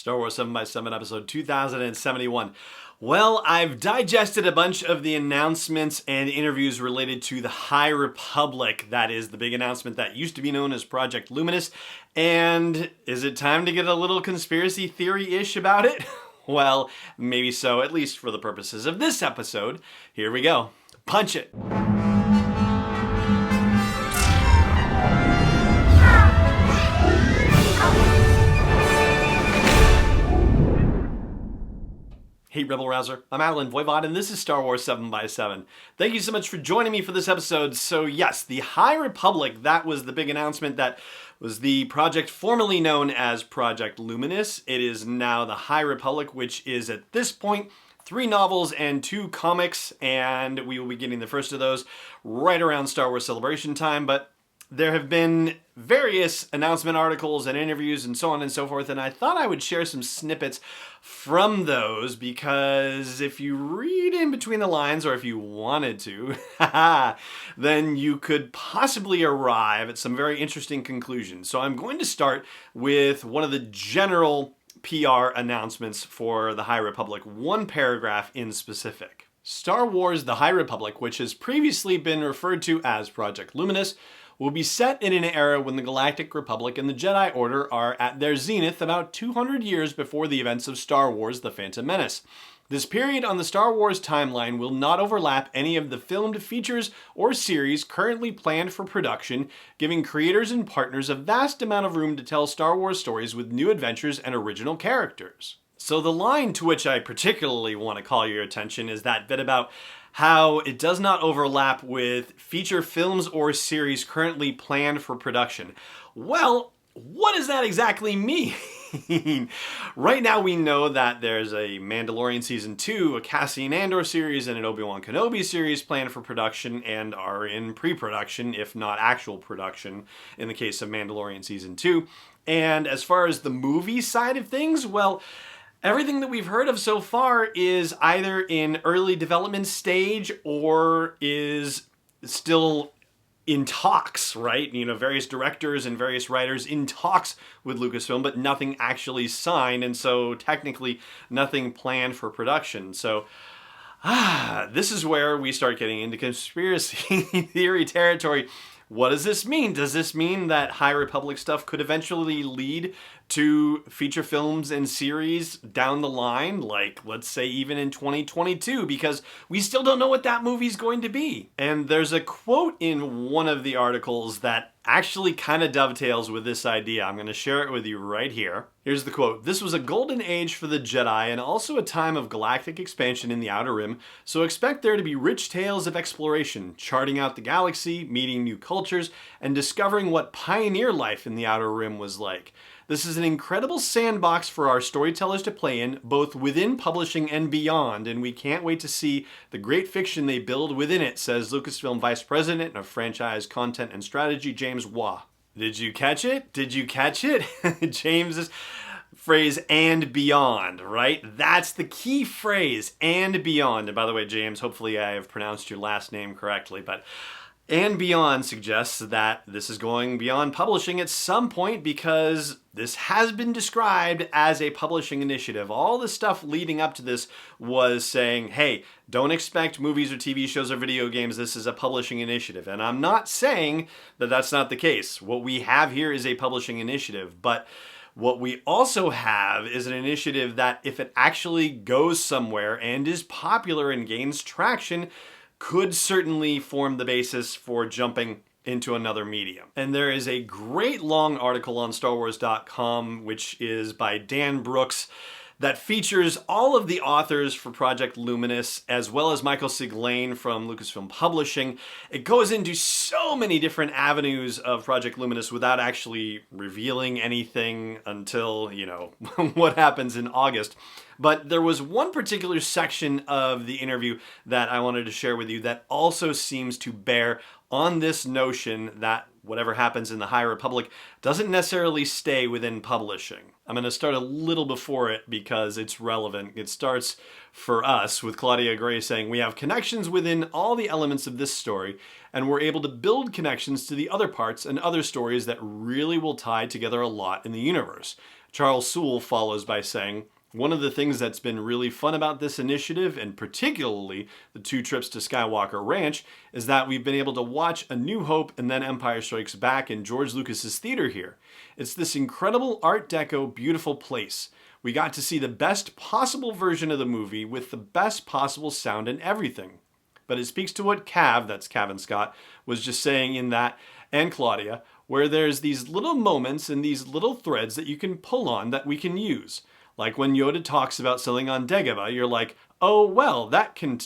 Star Wars 7x7 episode 2071. Well, I've digested a bunch of the announcements and interviews related to the High Republic. That is the big announcement that used to be known as Project Luminous. And is it time to get a little conspiracy theory-ish about it? Well, maybe so, at least for the purposes of this episode. Here we go. Punch it. Hey Rebel Rouser, I'm Alan Voivod and this is Star Wars 7x7. Thank you so much for joining me for this episode. So yes, the High Republic, that was the big announcement. That was the project formerly known as Project Luminous. It is now the High Republic, which is at this point 3 novels and 2 comics, and we will be getting the first of those right around Star Wars Celebration time. But there have been various announcement articles and interviews and so on and so forth, and I thought I would share some snippets from those because if you read in between the lines, or if you wanted to, then you could possibly arrive at some very interesting conclusions. So I'm going to start with one of the general PR announcements for the High Republic, one paragraph in specific. Star Wars: The High Republic, which has previously been referred to as Project Luminous, will be set in an era when the Galactic Republic and the Jedi Order are at their zenith about 200 years before the events of Star Wars: The Phantom Menace. This period on the Star Wars timeline will not overlap any of the filmed features or series currently planned for production, giving creators and partners a vast amount of room to tell Star Wars stories with new adventures and original characters. So the line to which I particularly want to call your attention is that bit about how it does not overlap with feature films or series currently planned for production. Well, what does that exactly mean? Right now we know that there's a Mandalorian Season 2, a Cassian Andor series, and an Obi-Wan Kenobi series planned for production and are in pre-production, if not actual production, in the case of Mandalorian Season 2. And as far as the movie side of things, well, everything that we've heard of so far is either in early development stage or is still in talks, right? You know, various directors and various writers in talks with Lucasfilm, but nothing actually signed, and so technically nothing planned for production. So, this is where we start getting into conspiracy theory territory. What does this mean? Does this mean that High Republic stuff could eventually lead to feature films and series down the line, like let's say even in 2022, because we still don't know what that movie's going to be? And there's a quote in one of the articles that actually kind of dovetails with this idea. I'm going to share it with you right here. Here's the quote. "This was a golden age for the Jedi and also a time of galactic expansion in the Outer Rim, so expect there to be rich tales of exploration, charting out the galaxy, meeting new cultures, and discovering what pioneer life in the Outer Rim was like. This is an incredible sandbox for our storytellers to play in, both within publishing and beyond, and we can't wait to see the great fiction they build within it," says Lucasfilm Vice President of Franchise Content and Strategy, James Waugh. Did you catch it? Did you catch it? James's phrase, "and beyond," right? That's the key phrase, "and beyond." And by the way, James, hopefully I have pronounced your last name correctly, but "and beyond" suggests that this is going beyond publishing at some point because this has been described as a publishing initiative. All the stuff leading up to this was saying, hey, don't expect movies or TV shows or video games. This is a publishing initiative. And I'm not saying that that's not the case. What we have here is a publishing initiative, but what we also have is an initiative that, if it actually goes somewhere and is popular and gains traction, could certainly form the basis for jumping into another medium. And there is a great long article on StarWars.com, which is by Dan Brooks, that features all of the authors for Project Luminous, as well as Michael Siglain from Lucasfilm Publishing. It goes into so many different avenues of Project Luminous without actually revealing anything until, you know, what happens in August. But there was one particular section of the interview that I wanted to share with you that also seems to bear on this notion that whatever happens in the High Republic doesn't necessarily stay within publishing. I'm going to start a little before it because it's relevant. It starts for us with Claudia Gray saying, "We have connections within all the elements of this story, and we're able to build connections to the other parts and other stories that really will tie together a lot in the universe. Charles Soule follows by saying, one of the things that's been really fun about this initiative, and particularly the 2 trips to Skywalker Ranch, is that we've been able to watch A New Hope and then Empire Strikes Back in George Lucas's theater here. It's this incredible Art Deco, beautiful place. We got to see the best possible version of the movie with the best possible sound and everything. But it speaks to what Cav, that's Cavan Scott, was just saying in that, and Claudia, where there's these little moments and these little threads that you can pull on that we can use. Like when Yoda talks about something on Dagobah, you're like, oh, well, that can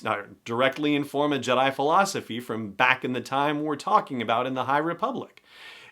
directly inform a Jedi philosophy from back in the time we're talking about in the High Republic.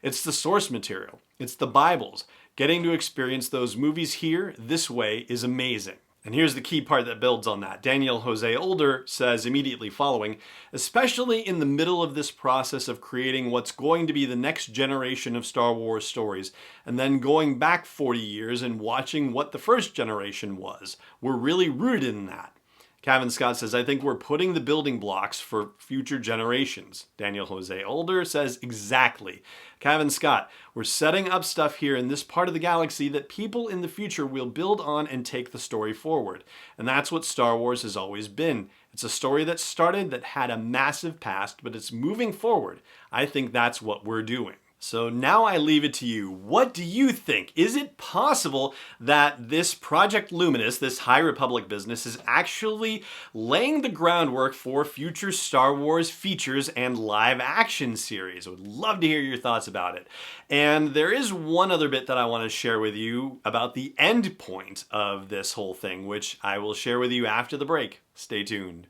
It's the source material. It's the Bibles. Getting to experience those movies here this way is amazing. And here's the key part that builds on that. Daniel Jose Older says immediately following, especially in the middle of this process of creating what's going to be the next generation of Star Wars stories, and then going back 40 years and watching what the first generation was, we're really rooted in that. Cavan Scott says, I think we're putting the building blocks for future generations. Daniel Jose Older says, exactly. Cavan Scott, we're setting up stuff here in this part of the galaxy that people in the future will build on and take the story forward. And that's what Star Wars has always been. It's a story that started, that had a massive past, but it's moving forward. I think that's what we're doing. So now I leave it to you. What do you think? Is it possible that this Project Luminous, this High Republic business, is actually laying the groundwork for future Star Wars features and live action series? I would love to hear your thoughts about it. And there is one other bit that I want to share with you about the end point of this whole thing, which I will share with you after the break. Stay tuned.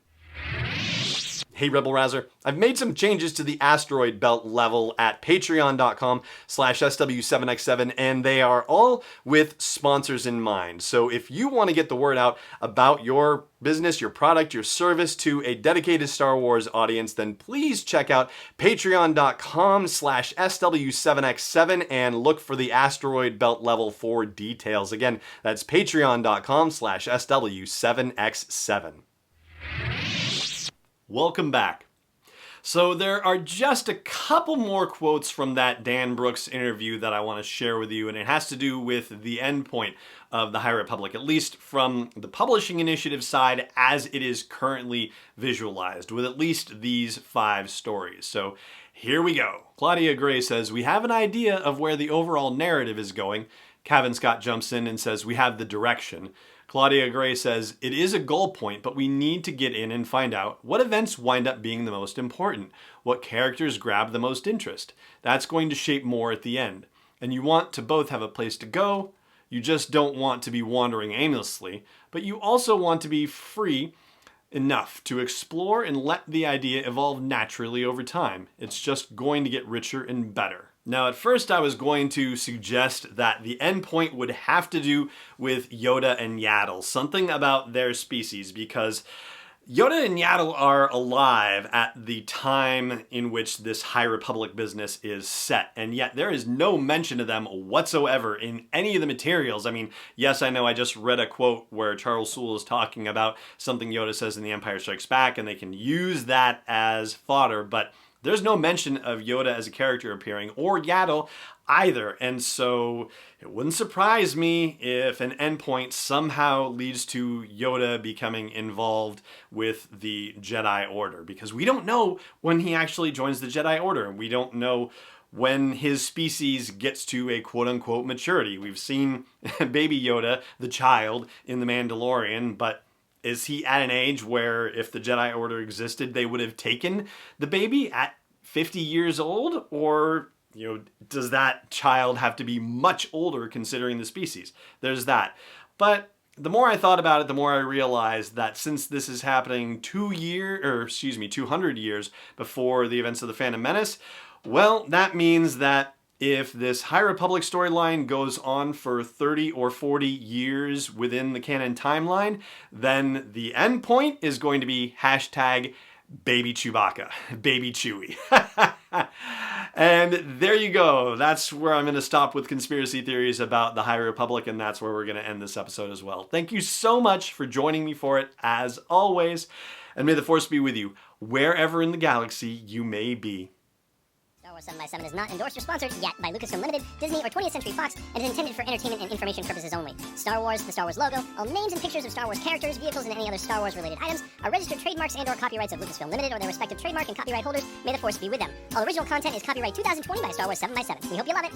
Hey Rebel Rouser, I've made some changes to the asteroid belt level at patreon.com/SW7X7, and they are all with sponsors in mind. So if you want to get the word out about your business, your product, your service to a dedicated Star Wars audience, then please check out patreon.com/SW7X7 and look for the asteroid belt level for details. Again, that's patreon.com/SW7X7. Welcome back. So there are just a couple more quotes from that Dan Brooks interview that I want to share with you, and it has to do with the end point of the High Republic, at least from the publishing initiative side as it is currently visualized, with at least these 5 stories. So here we go. Claudia Gray says, we have an idea of where the overall narrative is going. Cavan Scott jumps in and says, we have the direction. Claudia Gray says, it is a goal point, but we need to get in and find out what events wind up being the most important, what characters grab the most interest. That's going to shape more at the end. And you want to both have a place to go, you just don't want to be wandering aimlessly, but you also want to be free enough to explore and let the idea evolve naturally over time. It's just going to get richer and better. Now, at first I was going to suggest that the endpoint would have to do with Yoda and Yaddle, something about their species, because Yoda and Yaddle are alive at the time in which this High Republic business is set, and yet there is no mention of them whatsoever in any of the materials. I mean, yes, I know I just read a quote where Charles Soule is talking about something Yoda says in The Empire Strikes Back, and they can use that as fodder, but there's no mention of Yoda as a character appearing, or Yaddle either, and so it wouldn't surprise me if an endpoint somehow leads to Yoda becoming involved with the Jedi Order, because we don't know when he actually joins the Jedi Order. We don't know when his species gets to a quote-unquote maturity. We've seen Baby Yoda, the child, in The Mandalorian, but is he at an age where if the Jedi Order existed, they would have taken the baby at 50 years old? Or, does that child have to be much older considering the species? There's that. But the more I thought about it, the more I realized that since this is happening 200 years before the events of the Phantom Menace, well, that means that if this High Republic storyline goes on for 30 or 40 years within the canon timeline, then the end point is going to be hashtag Baby Chewbacca, Baby Chewie. And there you go. That's where I'm going to stop with conspiracy theories about the High Republic, and that's where we're going to end this episode as well. Thank you so much for joining me for it, as always, and may the Force be with you wherever in the galaxy you may be. Wars 7x7 is not endorsed or sponsored yet by Lucasfilm Limited, Disney, or 20th Century Fox, and is intended for entertainment and information purposes only. Star Wars, the Star Wars logo, all names and pictures of Star Wars characters, vehicles, and any other Star Wars-related items are registered trademarks and/or copyrights of Lucasfilm Limited or their respective trademark and copyright holders. May the Force be with them. All original content is copyright 2020 by Star Wars 7x7. We hope you love it.